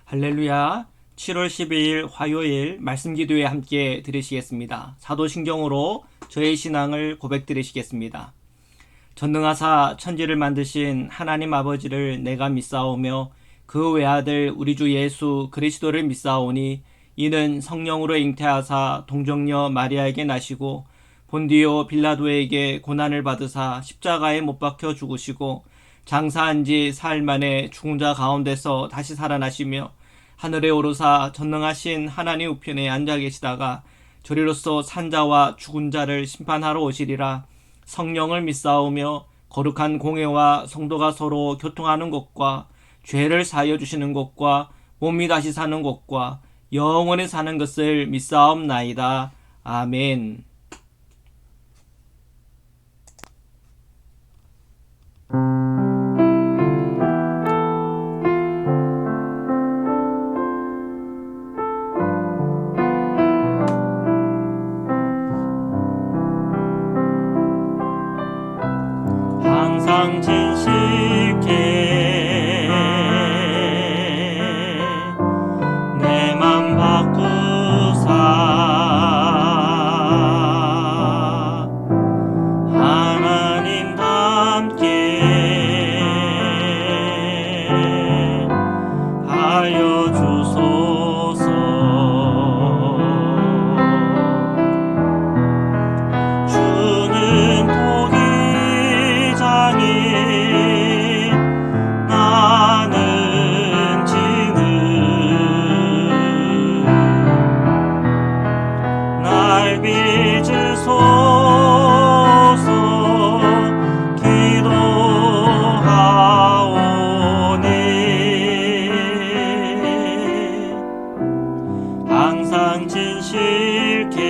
할렐루야. 7월 12일 화요일 말씀 기도에 함께 들으시겠습니다. 사도신경으로 저의 신앙을 고백드리시겠습니다. 전능하사 천지를 만드신 하나님 아버지를 내가 믿사오며 그 외아들 우리 주 예수 그리스도를 믿사오니 이는 성령으로 잉태하사 동정녀 마리아에게 나시고 본디오 빌라도에게 고난을 받으사 십자가에 못 박혀 죽으시고 장사한 지 사흘 만에 죽은 자 가운데서 다시 살아나시며 하늘에 오르사 전능하신 하나님 우편에 앉아 계시다가 저리로서 산자와 죽은 자를 심판하러 오시리라. 성령을 믿사오며 거룩한 공회와 성도가 서로 교통하는 것과 죄를 사하여 주시는 것과 몸이 다시 사는 것과 영원히 사는 것을 믿사옵나이다. 아멘. 항상 진실케 내 맘 바꾸사 하나님답게 하여 주소서. 주는 나는 지는 날 빚으소서. 기도하오니 항상 진실케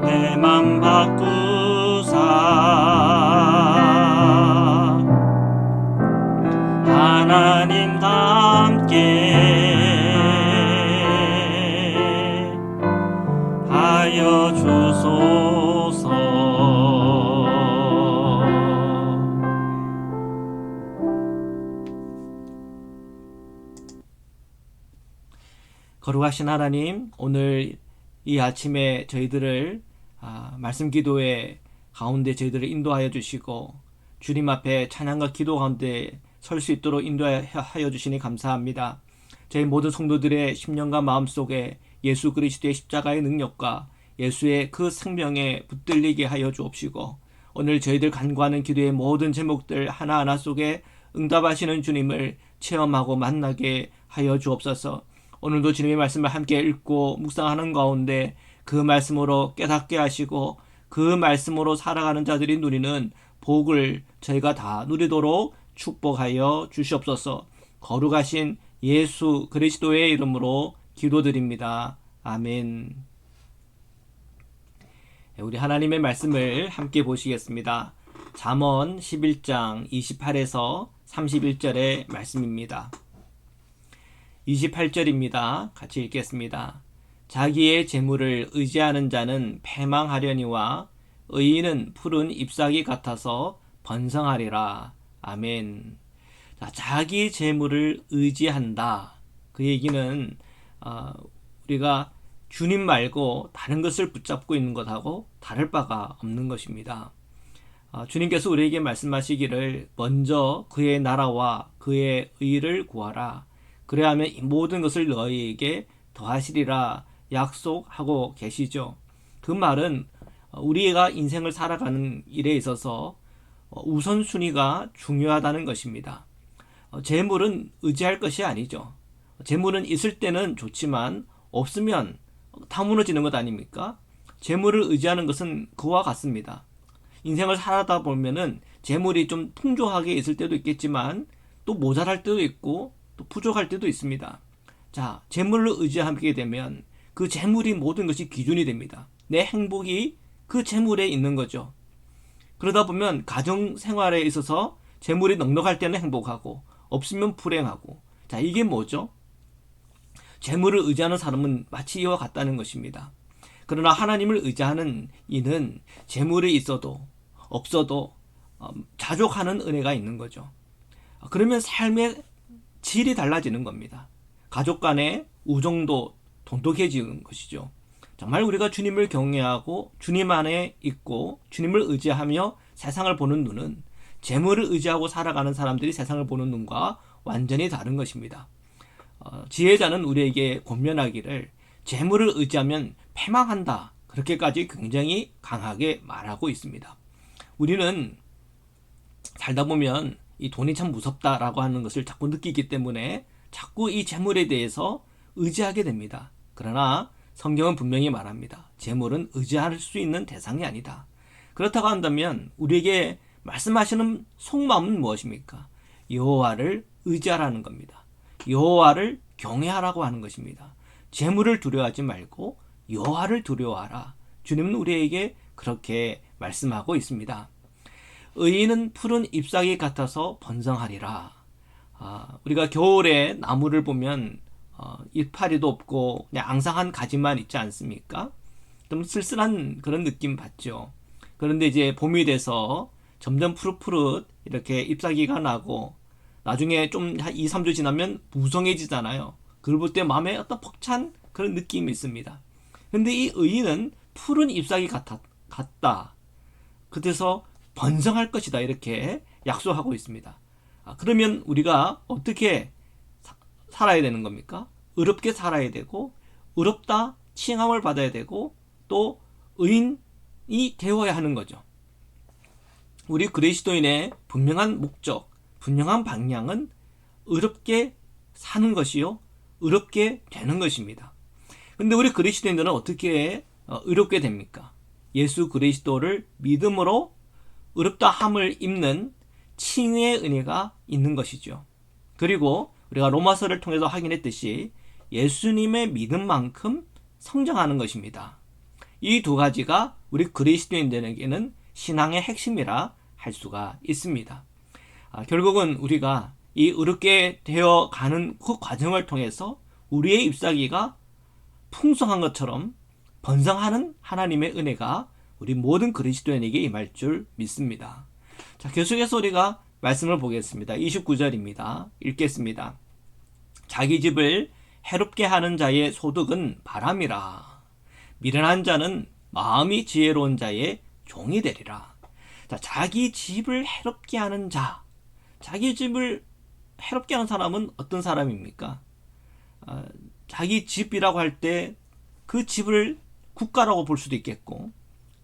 내 맘 바꾸사 하나님답게 하여 주소서. 거룩하신 하나님, 오늘 이 아침에 저희들을 말씀 기도의 가운데 저희들을 인도하여 주시고 주님 앞에 찬양과 기도 가운데 설 수 있도록 인도하여 주시니 감사합니다. 저희 모든 성도들의 심령과 마음속에 예수 그리스도의 십자가의 능력과 예수의 그 생명에 붙들리게 하여 주옵시고 오늘 저희들 간구하는 기도의 모든 제목들 하나하나 속에 응답하시는 주님을 체험하고 만나게 하여 주옵소서. 오늘도 주님의 말씀을 함께 읽고 묵상하는 가운데 그 말씀으로 깨닫게 하시고 그 말씀으로 살아가는 자들이 누리는 복을 저희가 다 누리도록 축복하여 주시옵소서. 거룩하신 예수 그리스도의 이름으로 기도드립니다. 아멘. 우리 하나님의 말씀을 함께 보시겠습니다. 잠언 11장 28에서 31절의 말씀입니다. 28절입니다. 같이 읽겠습니다. 자기의 재물을 의지하는 자는 패망하려니와 의인은 푸른 잎사귀 같아서 번성하리라. 아멘. 자, 자기 재물을 의지한다. 그 얘기는 우리가 주님 말고 다른 것을 붙잡고 있는 것하고 다를 바가 없는 것입니다. 주님께서 우리에게 말씀하시기를 먼저 그의 나라와 그의 의를 구하라. 그래야 하면 이 모든 것을 너희에게 더하시리라 약속하고 계시죠. 그 말은 우리가 인생을 살아가는 일에 있어서 우선순위가 중요하다는 것입니다. 재물은 의지할 것이 아니죠. 재물은 있을 때는 좋지만 없으면 다 무너지는 것 아닙니까? 재물을 의지하는 것은 그와 같습니다. 인생을 살아다 보면은 재물이 좀 풍족하게 있을 때도 있겠지만 또 모자랄 때도 있고 또 부족할 때도 있습니다. 자, 재물을 의지하게 되면 그 재물이 모든 것이 기준이 됩니다. 내 행복이 그 재물에 있는 거죠. 그러다 보면 가정 생활에 있어서 재물이 넉넉할 때는 행복하고 없으면 불행하고. 자, 이게 뭐죠? 재물을 의지하는 사람은 마치 이와 같다는 것입니다. 그러나 하나님을 의지하는 이는 재물이 있어도 없어도 자족하는 은혜가 있는 거죠. 그러면 삶의 질이 달라지는 겁니다. 가족 간의 우정도 돈독해지는 것이죠. 정말 우리가 주님을 경외하고 주님 안에 있고 주님을 의지하며 세상을 보는 눈은 재물을 의지하고 살아가는 사람들이 세상을 보는 눈과 완전히 다른 것입니다. 지혜자는 우리에게 권면하기를 재물을 의지하면 패망한다. 그렇게까지 굉장히 강하게 말하고 있습니다. 우리는 살다 보면 이 돈이 참 무섭다라고 하는 것을 자꾸 느끼기 때문에 자꾸 이 재물에 대해서 의지하게 됩니다. 그러나 성경은 분명히 말합니다. 재물은 의지할 수 있는 대상이 아니다. 그렇다고 한다면 우리에게 말씀하시는 속마음은 무엇입니까? 여호와를 의지하라는 겁니다. 여호와를 경외하라고 하는 것입니다. 재물을 두려워하지 말고 여호와를 두려워하라. 주님은 우리에게 그렇게 말씀하고 있습니다. 의인은 푸른 잎사귀 같아서 번성하리라. 우리가 겨울에 나무를 보면 이파리도 없고 그냥 앙상한 가지만 있지 않습니까? 좀 쓸쓸한 그런 느낌 받죠. 그런데 이제 봄이 돼서 점점 푸릇푸릇 이렇게 잎사귀가 나고 나중에 좀 한 2, 3주 지나면 무성해지잖아요. 그걸 볼 때 마음에 어떤 벅찬 그런 느낌이 있습니다. 근데 이 의인은 푸른 잎사귀 같다. 그래서 번성할 것이다. 이렇게 약속하고 있습니다. 그러면 우리가 어떻게 살아야 되는 겁니까? 의롭게 살아야 되고 의롭다 칭함을 받아야 되고 또 의인이 되어야 하는 거죠. 우리 그리스도인의 분명한 목적, 분명한 방향은 의롭게 사는 것이요 의롭게 되는 것입니다. 근데 우리 그리스도인들은 어떻게 의롭게 됩니까? 예수 그리스도를 믿음으로 의롭다 함을 입는 칭의의 은혜가 있는 것이죠. 그리고 우리가 로마서를 통해서 확인했듯이 예수님의 믿음만큼 성장하는 것입니다. 이 두 가지가 우리 그리스도인들에게는 신앙의 핵심이라 할 수가 있습니다. 결국은 우리가 이 의롭게 되어 가는 그 과정을 통해서 우리의 잎사귀가 풍성한 것처럼 번성하는 하나님의 은혜가 우리 모든 그리스도인에게 임할 줄 믿습니다. 자, 계속해서 우리가 말씀을 보겠습니다. 29절입니다. 읽겠습니다. 자기 집을 해롭게 하는 자의 소득은 바람이라. 미련한 자는 마음이 지혜로운 자의 종이 되리라. 자, 자기 집을 해롭게 하는 자. 자기 집을 해롭게 하는 사람은 어떤 사람입니까? 자기 집이라고 할 때 그 집을 국가라고 볼 수도 있겠고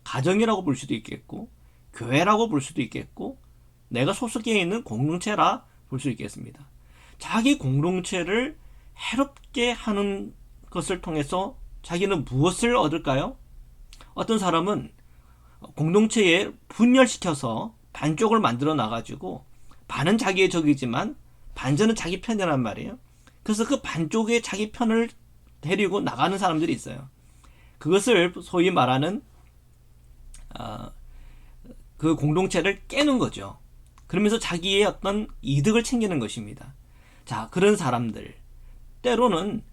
가정이라고 볼 수도 있겠고 교회라고 볼 수도 있겠고 내가 소속해 있는 공동체라 볼 수 있겠습니다. 자기 공동체를 해롭게 하는 것을 통해서 자기는 무엇을 얻을까요? 어떤 사람은 공동체에 분열시켜서 반쪽을 만들어 놔가지고 반은 자기의 적이지만 반전은 자기 편이란 말이에요. 그래서 그 반쪽의 자기 편을 데리고 나가는 사람들이 있어요. 그것을 소위 말하는 그 공동체를 깨는 거죠. 그러면서 자기의 어떤 이득을 챙기는 것입니다. 자, 그런 사람들 때로는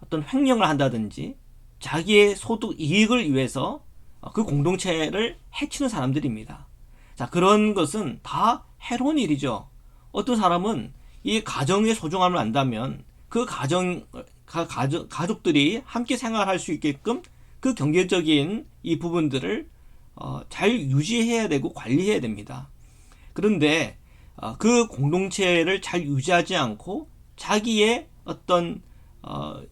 어떤 횡령을 한다든지 자기의 소득 이익을 위해서 그 공동체를 해치는 사람들입니다. 자, 그런 것은 다 해로운 일이죠. 어떤 사람은 이 가정의 소중함을 안다면 그 가족들이 함께 생활할 수 있게끔 그 경제적인 이 부분들을 잘 유지해야 되고 관리해야 됩니다. 그런데 그 공동체를 잘 유지하지 않고 자기의 어떤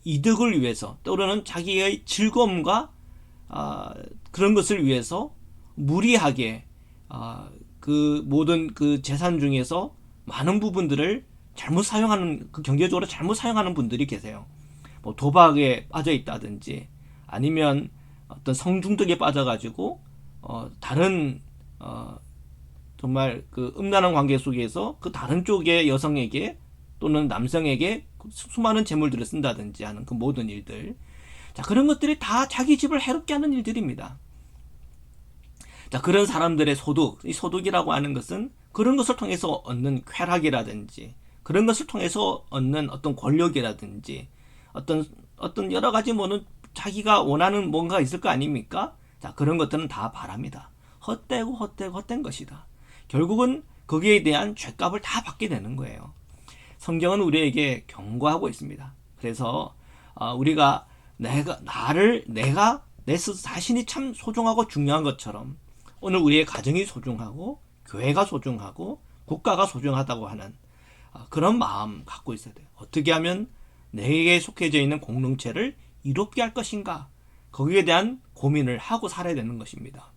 이득을 위해서 또는 자기의 즐거움과 그런 것을 위해서 무리하게 그 모든 그 재산 중에서 많은 부분들을 잘못 사용하는, 그 경제적으로 잘못 사용하는 분들이 계세요. 뭐 도박에 빠져 있다든지 아니면 어떤 성중독에 빠져가지고 다른 정말 그 음란한 관계 속에서 그 다른 쪽의 여성에게 또는 남성에게 수많은 재물들을 쓴다든지 하는 그 모든 일들. 자, 그런 것들이 다 자기 집을 해롭게 하는 일들입니다. 자, 그런 사람들의 소득, 이 소득이라고 하는 것은 그런 것을 통해서 얻는 쾌락이라든지 그런 것을 통해서 얻는 어떤 권력이라든지 어떤 여러 가지 뭐는 자기가 원하는 뭔가 있을 거 아닙니까? 자, 그런 것들은 다 바랍니다. 헛된 것이다. 결국은 거기에 대한 죗값을 다 받게 되는 거예요. 성경은 우리에게 경고하고 있습니다. 그래서 우리가 내가 내 자신이 참 소중하고 중요한 것처럼 오늘 우리의 가정이 소중하고 교회가 소중하고 국가가 소중하다고 하는 그런 마음 갖고 있어야 돼요. 어떻게 하면 내게 속해져 있는 공동체를 이롭게 할 것인가, 거기에 대한 고민을 하고 살아야 되는 것입니다.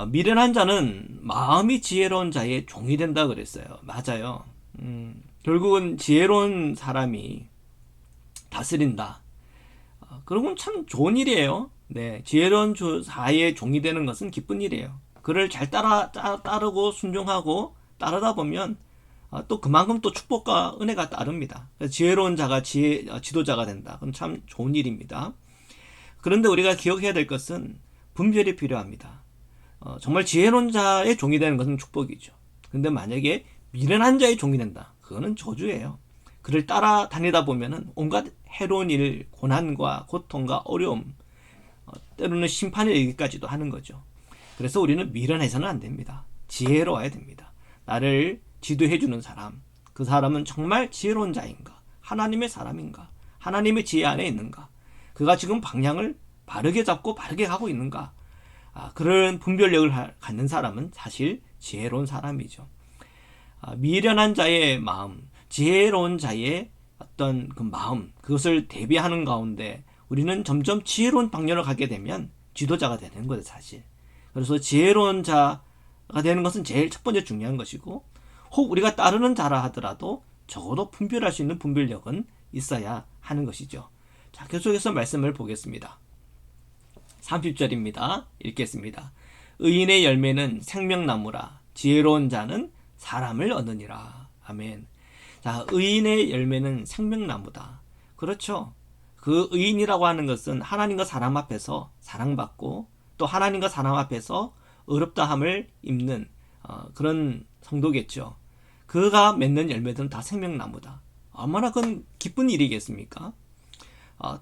미련한 자는 마음이 지혜로운 자의 종이 된다 그랬어요. 맞아요. 결국은 지혜로운 사람이 다스린다. 그러면 참 좋은 일이에요. 네, 지혜로운 자의 종이 되는 것은 기쁜 일이에요. 그를 잘 따르고 순종하고 따르다 보면 또 그만큼 또 축복과 은혜가 따릅니다. 지혜로운 자가 지도자가 된다. 그건 참 좋은 일입니다. 그런데 우리가 기억해야 될 것은 분별이 필요합니다. 정말 지혜로운 자의 종이 되는 것은 축복이죠. 그런데 만약에 미련한 자의 종이 된다. 그거는 저주예요. 그를 따라다니다 보면은 온갖 해로운 일, 고난과 고통과 어려움, 때로는 심판에 이르기까지도 하는 거죠. 그래서 우리는 미련해서는 안 됩니다. 지혜로워야 됩니다. 나를 지도해주는 사람, 그 사람은 정말 지혜로운 자인가? 하나님의 사람인가? 하나님의 지혜 안에 있는가? 그가 지금 방향을 바르게 잡고 바르게 가고 있는가? 그런 분별력을 갖는 사람은 사실 지혜로운 사람이죠. 미련한 자의 마음, 지혜로운 자의 어떤 그 마음, 그것을 대비하는 가운데 우리는 점점 지혜로운 방향으로 가게 되면 지도자가 되는 거죠, 사실. 그래서 지혜로운 자가 되는 것은 제일 첫 번째 중요한 것이고, 혹 우리가 따르는 자라 하더라도 적어도 분별할 수 있는 분별력은 있어야 하는 것이죠. 자, 계속해서 말씀을 보겠습니다. 30절입니다. 읽겠습니다. 의인의 열매는 생명나무라, 지혜로운 자는 사람을 얻으니라. 아멘. 자, 의인의 열매는 생명나무다. 그렇죠. 그 의인이라고 하는 것은 하나님과 사람 앞에서 사랑받고 또 하나님과 사람 앞에서 의롭다함을 입는 그런 성도겠죠. 그가 맺는 열매들은 다 생명나무다. 얼마나 그건 기쁜 일이겠습니까?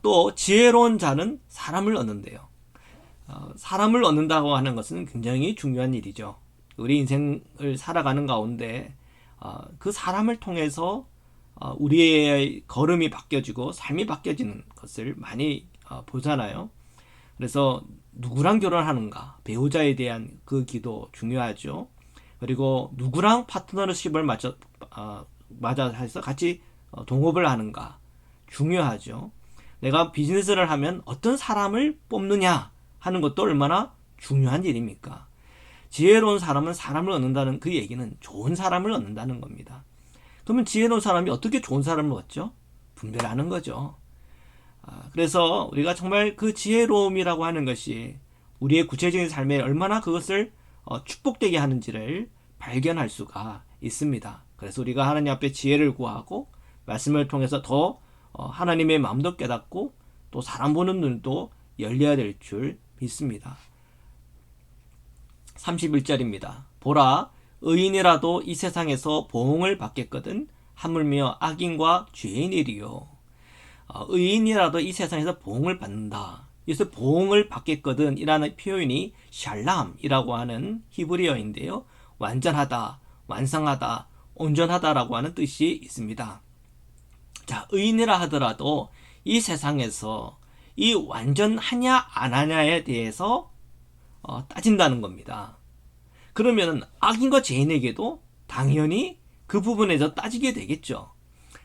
또 지혜로운 자는 사람을 얻는데요. 사람을 얻는다고 하는 것은 굉장히 중요한 일이죠. 우리 인생을 살아가는 가운데 그 사람을 통해서 우리의 걸음이 바뀌어지고 삶이 바뀌어지는 것을 많이 보잖아요. 그래서 누구랑 결혼하는가, 배우자에 대한 그 기도 중요하죠. 그리고 누구랑 파트너십을 맞아 해서 같이 동업을 하는가 중요하죠. 내가 비즈니스를 하면 어떤 사람을 뽑느냐 하는 것도 얼마나 중요한 일입니까? 지혜로운 사람은 사람을 얻는다는 그 얘기는 좋은 사람을 얻는다는 겁니다. 그러면 지혜로운 사람이 어떻게 좋은 사람을 얻죠? 분별하는 거죠. 그래서 우리가 정말 그 지혜로움이라고 하는 것이 우리의 구체적인 삶에 얼마나 그것을 축복되게 하는지를 발견할 수가 있습니다. 그래서 우리가 하나님 앞에 지혜를 구하고 말씀을 통해서 더 하나님의 마음도 깨닫고 또 사람 보는 눈도 열려야 될 줄 믿습니다. 31절입니다. 보라, 의인이라도 이 세상에서 보응을 받겠거든 하물며 악인과 죄인이리요. 의인이라도 이 세상에서 보응을 받는다. 여기서 보응을 받겠거든 이라는 표현이 샬람이라고 하는 히브리어인데요. 완전하다, 완성하다, 온전하다라고 하는 뜻이 있습니다. 자, 의인이라 하더라도 이 세상에서 이 완전하냐 안 하냐에 대해서 따진다는 겁니다. 그러면 악인과 죄인에게도 당연히 그 부분에서 따지게 되겠죠.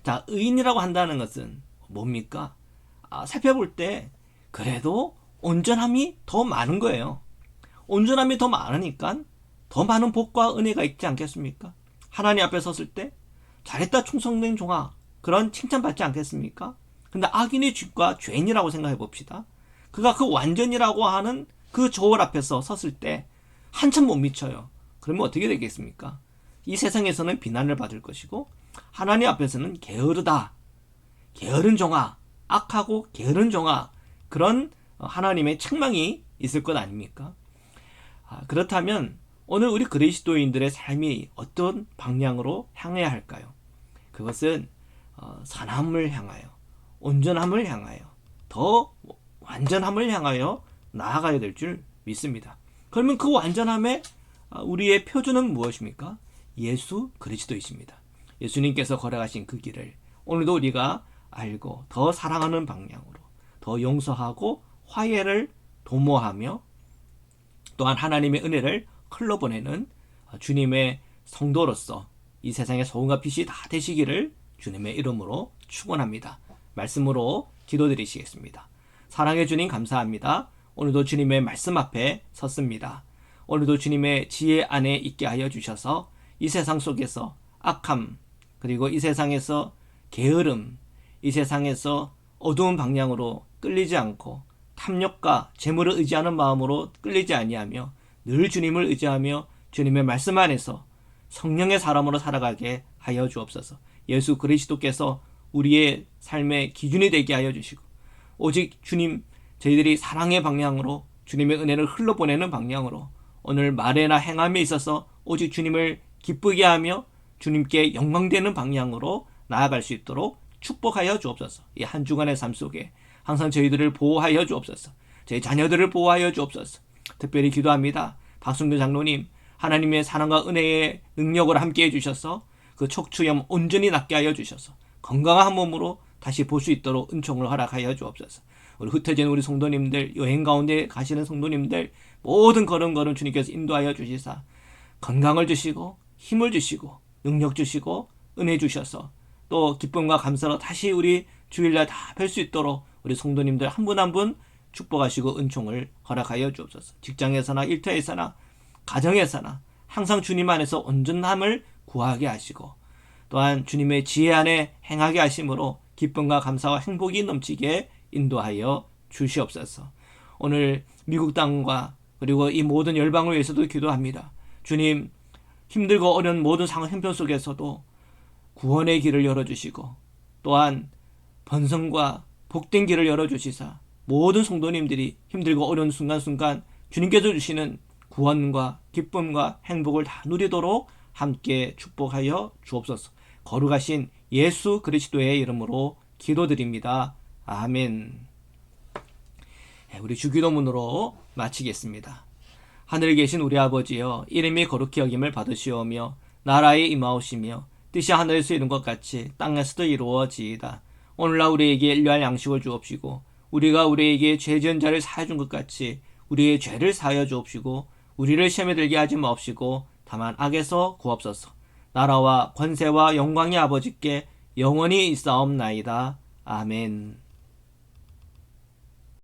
자, 의인이라고 한다는 것은 뭡니까? 살펴볼 때 그래도 온전함이 더 많은 거예요. 온전함이 더 많으니까 더 많은 복과 은혜가 있지 않겠습니까? 하나님 앞에 섰을 때 잘했다 충성된 종아, 그런 칭찬받지 않겠습니까? 근데 악인의 죄과 죄인이라고 생각해 봅시다. 그가 그 완전이라고 하는 그 저울 앞에서 섰을 때 한참 못 미쳐요. 그러면 어떻게 되겠습니까? 이 세상에서는 비난을 받을 것이고 하나님 앞에서는 게으르다, 게으른 종아, 악하고 게으른 종아, 그런 하나님의 책망이 있을 것 아닙니까? 그렇다면 오늘 우리 그리스도인들의 삶이 어떤 방향으로 향해야 할까요? 그것은 선함을 향하여, 온전함을 향하여, 더 완전함을 향하여 나아가야 될 줄 믿습니다. 그러면 그 완전함에 우리의 표준은 무엇입니까? 예수 그리스도이십니다. 예수님께서 걸어가신 그 길을 오늘도 우리가 알고 더 사랑하는 방향으로 더 용서하고 화해를 도모하며 또한 하나님의 은혜를 흘러보내는 주님의 성도로서 이 세상의 소금과 빛이 다 되시기를 주님의 이름으로 축원합니다. 말씀으로 기도드리시겠습니다. 사랑해 주님 감사합니다. 오늘도 주님의 말씀 앞에 섰습니다. 오늘도 주님의 지혜 안에 있게 하여 주셔서 이 세상 속에서 악함, 그리고 이 세상에서 게으름, 이 세상에서 어두운 방향으로 끌리지 않고 탐욕과 재물을 의지하는 마음으로 끌리지 아니하며 늘 주님을 의지하며 주님의 말씀 안에서 성령의 사람으로 살아가게 하여 주옵소서. 예수 그리스도께서 우리의 삶의 기준이 되게 하여 주시고 오직 주님, 저희들이 사랑의 방향으로 주님의 은혜를 흘러보내는 방향으로 오늘 말에나 행함에 있어서 오직 주님을 기쁘게 하며 주님께 영광되는 방향으로 나아갈 수 있도록 축복하여 주옵소서. 이 한 주간의 삶 속에 항상 저희들을 보호하여 주옵소서. 저희 자녀들을 보호하여 주옵소서. 특별히 기도합니다. 박순규 장로님, 하나님의 사랑과 은혜의 능력으로 함께해 주셔서 그 척추염 온전히 낫게 하여 주셔서 건강한 몸으로 다시 볼 수 있도록 은총을 허락하여 주옵소서. 우리 흩어진 우리 성도님들, 여행 가운데 가시는 성도님들 모든 걸음걸음 주님께서 인도하여 주시사 건강을 주시고 힘을 주시고 능력 주시고 은혜 주셔서 또 기쁨과 감사로 다시 우리 주일날 다 뵐 수 있도록 우리 성도님들 한 분 한 분 축복하시고 은총을 허락하여 주옵소서. 직장에서나 일터에서나 가정에서나 항상 주님 안에서 온전함을 구하게 하시고 또한 주님의 지혜 안에 행하게 하심으로 기쁨과 감사와 행복이 넘치게 인도하여 주시옵소서. 오늘 미국 땅과 그리고 이 모든 열방을 위해서도 기도합니다. 주님, 힘들고 어려운 모든 상황 형편 속에서도 구원의 길을 열어주시고 또한 번성과 복된 길을 열어주시사 모든 성도님들이 힘들고 어려운 순간순간 주님께서 주시는 구원과 기쁨과 행복을 다 누리도록 함께 축복하여 주옵소서. 거룩하신 예수 그리스도의 이름으로 기도드립니다. 아멘. 우리 주기도문으로 마치겠습니다. 하늘에 계신 우리 아버지여, 이름이 거룩히 여김을 받으시오며 나라에 임하오시며 뜻이 하늘에서 이룬 것 같이 땅에서도 이루어지이다. 오늘날 우리에게 일용할 양식을 주옵시고 우리가 우리에게 죄 지은 자를 사하여 준 것 같이 우리의 죄를 사하여 주옵시고 우리를 시험에 들게 하지 마옵시고 다만 악에서 구옵소서. 나라와 권세와 영광이 아버지께 영원히 있사옵나이다. 아멘.